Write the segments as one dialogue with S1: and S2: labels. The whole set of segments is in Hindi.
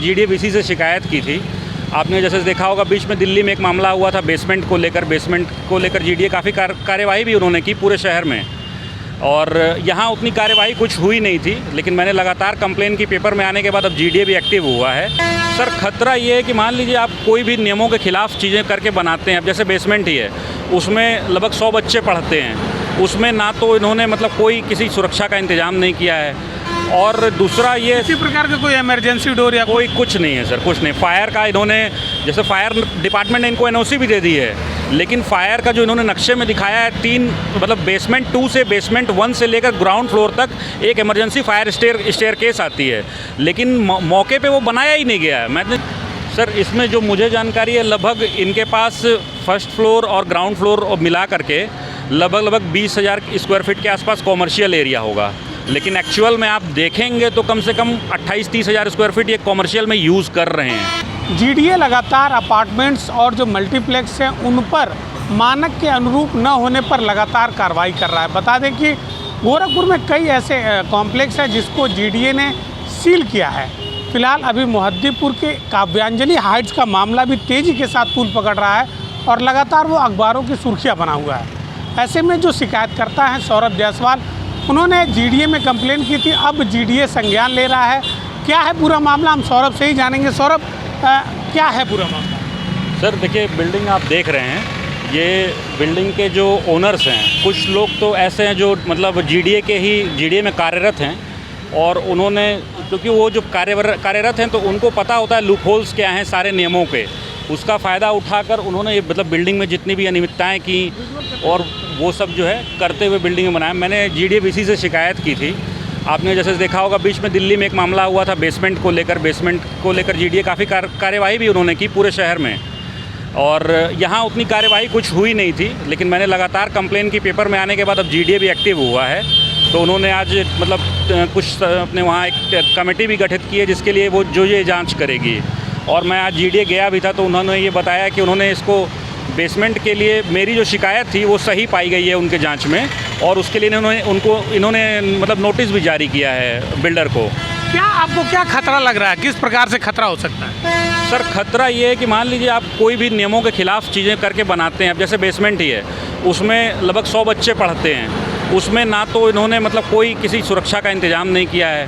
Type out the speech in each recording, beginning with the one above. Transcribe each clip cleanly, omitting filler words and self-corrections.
S1: जीडीए-वीसी से शिकायत की थी। आपने जैसे देखा होगा बीच में दिल्ली में एक मामला हुआ था बेसमेंट को लेकर जीडीए काफ़ी कार्यवाही भी उन्होंने की पूरे शहर में, और यहाँ उतनी कार्यवाही कुछ हुई नहीं थी। लेकिन मैंने लगातार कंप्लेन की पेपर में आने के बाद अब जीडीए भी एक्टिव हुआ है। सर खतरा ये है कि मान लीजिए आप कोई भी नियमों के खिलाफ चीज़ें करके बनाते हैं। अब जैसे बेसमेंट ही है, उसमें लगभग 100 बच्चे पढ़ते हैं, उसमें ना तो इन्होंने मतलब कोई किसी सुरक्षा का इंतज़ाम नहीं किया है, और दूसरा ये
S2: किसी प्रकार का कोई इमरजेंसी डोर या
S1: कोई कुछ नहीं है सर, कुछ नहीं। फायर का इन्होंने, जैसे फायर डिपार्टमेंट ने इनको एनओसी भी दे दी है, लेकिन फायर का जो इन्होंने नक्शे में दिखाया है 3 मतलब बेसमेंट 2 से बेसमेंट 1 से लेकर ग्राउंड फ्लोर तक एक इमरजेंसी फायर स्टेयरकेस आती है, लेकिन मौके पे वो बनाया ही नहीं गया है। सर इसमें जो मुझे जानकारी है लगभग इनके पास फर्स्ट फ्लोर और ग्राउंड फ्लोर मिला करके लगभग 20,000 स्क्वायर फीट के आसपास कॉमर्शियल एरिया होगा, लेकिन एक्चुअल में आप देखेंगे तो कम से कम 28-30 हज़ार स्क्वायर फीट ये कॉमर्शियल में यूज़ कर रहे हैं।
S2: जीडीए लगातार अपार्टमेंट्स और जो मल्टीप्लेक्स हैं उन पर मानक के अनुरूप न होने पर लगातार कार्रवाई कर रहा है। बता दें कि गोरखपुर में कई ऐसे कॉम्प्लेक्स हैं जिसको जीडीए ने सील किया है। फिलहाल अभी मोहद्दीपुर के काव्यांजलि हाइट्स का मामला भी तेज़ी के साथ तूल पकड़ रहा है और लगातार वो अखबारों की सुर्खियाँ बना हुआ है। ऐसे में जो शिकायतकर्ता हैं सौरभ जायसवाल, उन्होंने जीडीए में कंप्लेन की थी, अब जीडीए संज्ञान ले रहा है। क्या है पूरा मामला, हम सौरभ से ही जानेंगे। सौरभ, क्या है पूरा मामला?
S1: सर देखिए, बिल्डिंग आप देख रहे हैं, ये बिल्डिंग के जो ओनर्स हैं, कुछ लोग तो ऐसे हैं जो मतलब जीडीए में कार्यरत हैं, और उन्होंने, क्योंकि वो जो कार्यरत हैं तो उनको पता होता है लूप होल्स क्या हैं सारे नियमों के, उसका फ़ायदा उठाकर उन्होंने ये मतलब बिल्डिंग में जितनी भी अनियमितताएँ की और वो सब जो है करते हुए बिल्डिंग में बनाया। मैंने जीडीए-वीसी से शिकायत की थी। आपने जैसे देखा होगा बीच में दिल्ली में एक मामला हुआ था बेसमेंट को लेकर जीडीए काफ़ी कार्यवाही भी उन्होंने की पूरे शहर में, और यहाँ उतनी कार्यवाही कुछ हुई नहीं थी। लेकिन मैंने लगातार कंप्लेन की पेपर में आने के बाद अब जीडीए भी एक्टिव हुआ है, तो उन्होंने आज मतलब कुछ अपने वहाँ एक कमेटी भी गठित की है जिसके लिए वो जो ये जाँच करेगी। और मैं आज जीडीए गया भी था तो उन्होंने ये बताया कि उन्होंने इसको बेसमेंट के लिए मेरी जो शिकायत थी वो सही पाई गई है उनके जांच में, और उसके लिए इन्होंने मतलब नोटिस भी जारी किया है बिल्डर को।
S2: आपको क्या खतरा लग रहा है, किस प्रकार से खतरा हो सकता है?
S1: सर खतरा ये है कि मान लीजिए आप कोई भी नियमों के खिलाफ चीज़ें करके बनाते हैं। अब जैसे बेसमेंट ही है, उसमें लगभग 100 बच्चे पढ़ते हैं, उसमें ना तो इन्होंने मतलब कोई किसी सुरक्षा का इंतज़ाम नहीं किया है,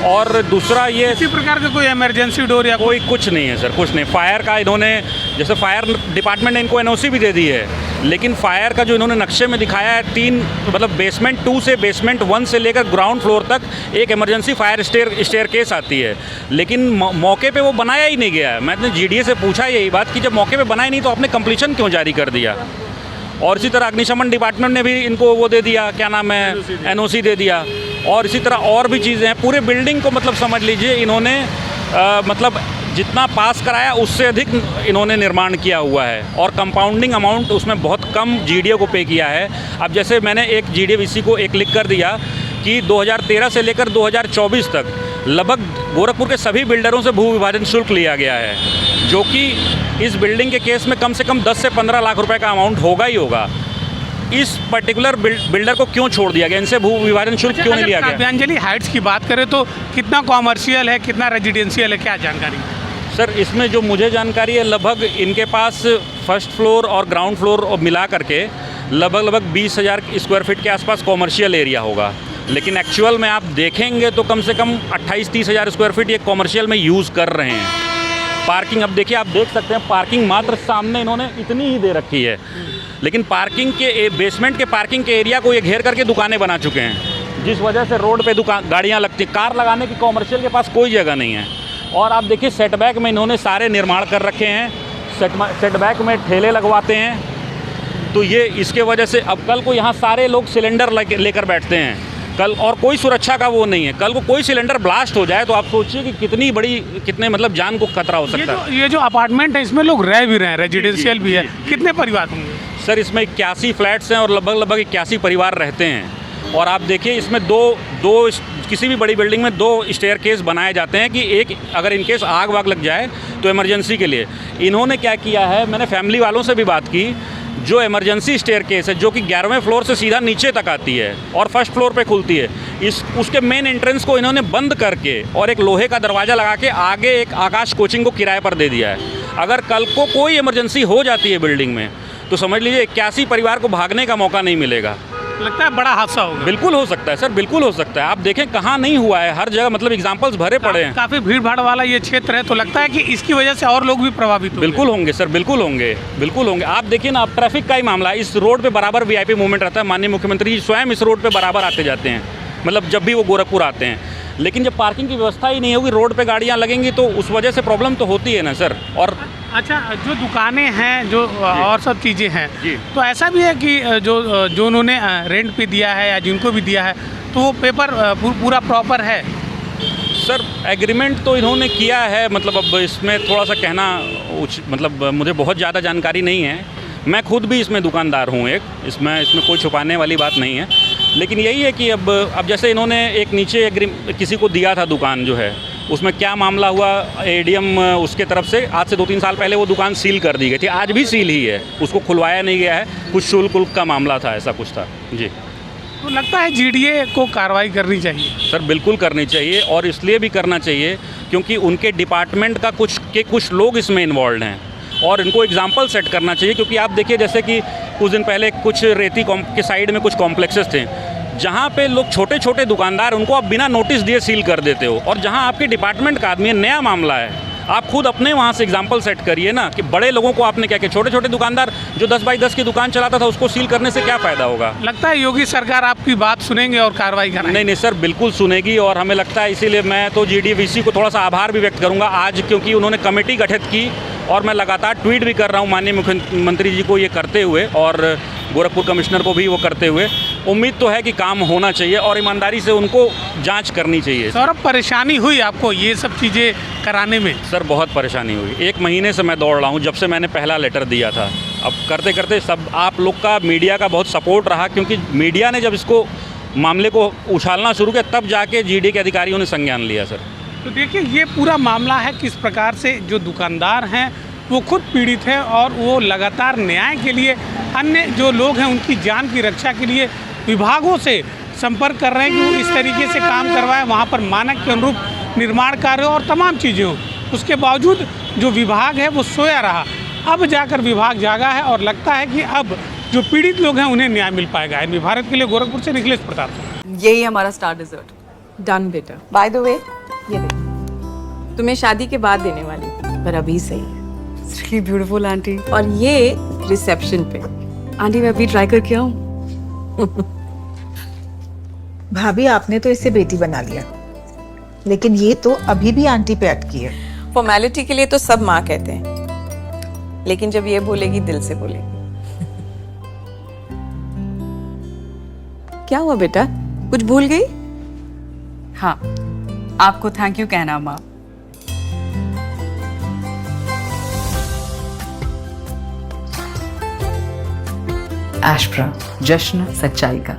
S1: और दूसरा ये
S2: किसी प्रकार का कोई इमरजेंसी डोर या
S1: कोई कुछ नहीं है सर, कुछ नहीं। फायर का इन्होंने, जैसे फायर डिपार्टमेंट ने इनको एनओसी भी दे दी है, लेकिन फायर का जो इन्होंने नक्शे में दिखाया है 3 मतलब बेसमेंट 2 से बेसमेंट 1 से लेकर ग्राउंड फ्लोर तक एक इमरजेंसी फायर स्टेयरकेस आती है, लेकिन मौके पे वो बनाया ही नहीं गया है। मैंने जीडीए से पूछा यही बात कि जब मौके पे बनाया नहीं तो आपने कंप्लीशन क्यों जारी कर दिया। और इसी तरह अग्निशमन डिपार्टमेंट ने भी इनको वो दे दिया, क्या नाम है, एनओसी दे दिया। और इसी तरह और भी चीज़ें हैं। पूरे बिल्डिंग को मतलब समझ लीजिए इन्होंने मतलब जितना पास कराया उससे अधिक इन्होंने निर्माण किया हुआ है, और कंपाउंडिंग अमाउंट उसमें बहुत कम जीडीए को पे किया है। अब जैसे मैंने एक जीडीए-वीसी को एक लिख कर दिया कि 2013 से लेकर 2024 तक लगभग गोरखपुर के सभी बिल्डरों से भू विभाजन शुल्क लिया गया है, जो कि इस बिल्डिंग के केस में कम से कम 10 से 15 लाख रुपए का अमाउंट होगा ही होगा। इस पर्टिकुलर बिल्डर को क्यों छोड़ दिया गया, इनसे भू विभाजन शुल्क क्यों नहीं लिया गया?
S2: काव्यांजलि हाइट्स की बात करें तो कितना कॉमर्शियल है, कितना रेजिडेंशियल है, क्या जानकारी?
S1: सर इसमें जो मुझे जानकारी है लगभग इनके पास फर्स्ट फ्लोर और ग्राउंड फ्लोर मिला करके लगभग 20,000 स्क्वायर फीट के आसपास कॉमर्शियल एरिया होगा, लेकिन एक्चुअल में आप देखेंगे तो कम से कम 28-30 हज़ार स्क्वायर फीट ये कॉमर्शियल में यूज़ कर रहे हैं। पार्किंग अब देखिए, आप देख सकते हैं पार्किंग मात्र सामने इन्होंने इतनी ही दे रखी है, लेकिन पार्किंग के बेसमेंट के पार्किंग के एरिया को ये घेर करके दुकानें बना चुके हैं, जिस वजह से रोड पे गाड़ियाँ लगती, कार लगाने की कॉमर्शियल के पास कोई जगह नहीं है। और आप देखिए सेटबैक में इन्होंने सारे निर्माण कर रखे हैं, सेटबैक में ठेले लगवाते हैं, तो ये इसके वजह से अब कल को यहाँ सारे लोग सिलेंडर लेकर बैठते हैं कल, और कोई सुरक्षा का वो नहीं है। कल को कोई सिलेंडर ब्लास्ट हो जाए तो आप सोचिए कि कितने मतलब जान को खतरा हो सकता है।
S2: ये जो अपार्टमेंट है इसमें लोग रह भी रहे हैं, रेजिडेंशियल भी है, कितने परिवार होंगे?
S1: सर इसमें 81 फ्लैट्स हैं और लगभग 81 परिवार रहते हैं। और आप देखिए इसमें दो किसी भी बड़ी बिल्डिंग में 2 स्टेयरकेस बनाए जाते हैं कि एक अगर इनकेस आग वाग लग जाए तो इमरजेंसी के लिए। इन्होंने क्या किया है, मैंने फैमिली वालों से भी बात की, जो इमरजेंसी स्टेयरकेस है जो कि 11वें फ्लोर से सीधा नीचे तक आती है और फर्स्ट फ्लोर पे खुलती है, उसके मेन एंट्रेंस को इन्होंने बंद करके और एक लोहे का दरवाज़ा लगा के आगे एक आकाश कोचिंग को किराए पर दे दिया है। अगर कल को कोई इमरजेंसी हो जाती है बिल्डिंग में तो समझ लीजिए 81 परिवार को भागने का मौका नहीं मिलेगा।
S2: लगता है बड़ा हादसा होगा।
S1: बिल्कुल हो सकता है सर, बिल्कुल हो सकता है। आप देखें कहाँ नहीं हुआ है, हर जगह मतलब एग्जाम्पल्स भरे पड़े हैं।
S2: काफ़ी भीड़ भाड़ वाला ये क्षेत्र है, तो लगता है कि इसकी वजह से और लोग भी प्रभावित होंगे।
S1: बिल्कुल होंगे सर, बिल्कुल होंगे, बिल्कुल होंगे। आप देखिए ना, अब ट्रैफिक का ही मामला है, इस रोड पे बराबर वीआईपी मूवमेंट रहता है। माननीय मुख्यमंत्री जी स्वयं इस रोड पे बराबर आते जाते हैं, मतलब जब भी वो गोरखपुर आते हैं। लेकिन जब पार्किंग की व्यवस्था ही नहीं होगी, रोड पे गाड़ियाँ लगेंगी तो उस वजह से प्रॉब्लम तो होती है ना सर। और
S2: अच्छा, जो दुकानें हैं जो और सब चीज़ें हैं,
S1: जी।
S2: तो ऐसा भी है कि जो उन्होंने रेंट पे दिया है या जिनको भी दिया है तो वो पेपर पूरा प्रॉपर है?
S1: सर एग्रीमेंट तो इन्होंने किया है, मतलब अब इसमें थोड़ा सा कहना मतलब मुझे बहुत ज़्यादा जानकारी नहीं है। मैं खुद भी इसमें दुकानदार हूँ एक, इसमें कोई छुपाने वाली बात नहीं है। लेकिन यही है कि अब जैसे इन्होंने एक नीचे किसी को दिया था दुकान जो है, उसमें क्या मामला हुआ, एडीएम उसके तरफ से आज से 2-3 साल पहले वो दुकान सील कर दी गई थी। आज भी सील ही है, उसको खुलवाया नहीं गया है, कुछ शुल्क का मामला था, ऐसा कुछ था जी।
S2: तो लगता है जीडीए को कार्रवाई करनी चाहिए?
S1: सर बिल्कुल करनी चाहिए, और इसलिए भी करना चाहिए क्योंकि उनके डिपार्टमेंट का कुछ लोग इसमें इन्वॉल्व हैं और इनको एग्जाम्पल सेट करना चाहिए। क्योंकि आप देखिए जैसे कि कुछ दिन पहले कुछ रेती के साइड में कुछ कॉम्प्लेक्सेस थे जहाँ पे लोग छोटे छोटे दुकानदार, उनको आप बिना नोटिस दिए सील कर देते हो, और जहाँ आपके डिपार्टमेंट का आदमी है, नया मामला है, आप खुद अपने वहाँ से एग्जाम्पल सेट करिए ना कि बड़े लोगों को आपने क्या किया। छोटे छोटे दुकानदार जो 10 बाई 10 की दुकान चलाता था उसको सील करने से क्या फ़ायदा होगा।
S2: लगता है योगी सरकार आपकी बात सुनेंगे और कार्रवाई करेंगे?
S1: नहीं सर, बिल्कुल सुनेगी, और हमें लगता है इसीलिए मैं तो जीडीवीसी को थोड़ा सा आभार भी व्यक्त करूँगा आज, क्योंकि उन्होंने कमेटी गठित की और मैं लगातार ट्वीट भी कर रहा हूँ माननीय मुख्यमंत्री जी को ये करते हुए और गोरखपुर कमिश्नर को भी वो करते हुए। उम्मीद तो है कि काम होना चाहिए और ईमानदारी से उनको जांच करनी चाहिए।
S2: सौरभ, परेशानी हुई आपको ये सब चीज़ें कराने में?
S1: सर बहुत परेशानी हुई, 1 महीने से मैं दौड़ रहा हूँ, जब से मैंने पहला लेटर दिया था। अब करते करते सब आप लोग का, मीडिया का बहुत सपोर्ट रहा, क्योंकि मीडिया ने जब इसको मामले को उछालना शुरू किया तब जाके जीडी के अधिकारियों ने संज्ञान लिया। सर
S2: तो देखिए ये पूरा मामला है, किस प्रकार से जो दुकानदार हैं वो खुद पीड़ित हैं और वो लगातार न्याय के लिए, अन्य जो लोग हैं उनकी जान की रक्षा के लिए विभागों से संपर्क कर रहे हैं कि वो इस तरीके से काम करवाएं, वहाँ पर मानक के अनुरूप निर्माण कार्य और तमाम चीज़ें हों। उसके बावजूद जो विभाग है वो सोया रहा। अब जाकर विभाग जागा है और लगता है कि अब जो पीड़ित लोग हैं उन्हें न्याय मिल पाएगा। एनवी भारत के लिए गोरखपुर से निखिलेश प्रताप।
S3: यही हमारा स्टार डिजर्ट। डन बेटा। बाय द वे, ये देख, तुम्हें शादी के बाद देने वाली थी, पर अभी सही है।
S4: It's really beautiful, aunty.
S3: और ये रिसेप्शन पे।
S4: आंटी मैं अभी ट्राई करके आऊँ?
S5: भाभी आपने तो इसे बेटी बना लिया, लेकिन ये तो अभी भी आंटी पे अटकी है।
S3: फॉर्मेलिटी के लिए तो सब माँ कहते हैं, लेकिन जब ये बोलेगी दिल से बोलेगी। क्या हुआ बेटा, कुछ भूल गई?
S4: हाँ, आपको थैंक यू कहना माँ। एशप्रा, जश्न सच्चाई का।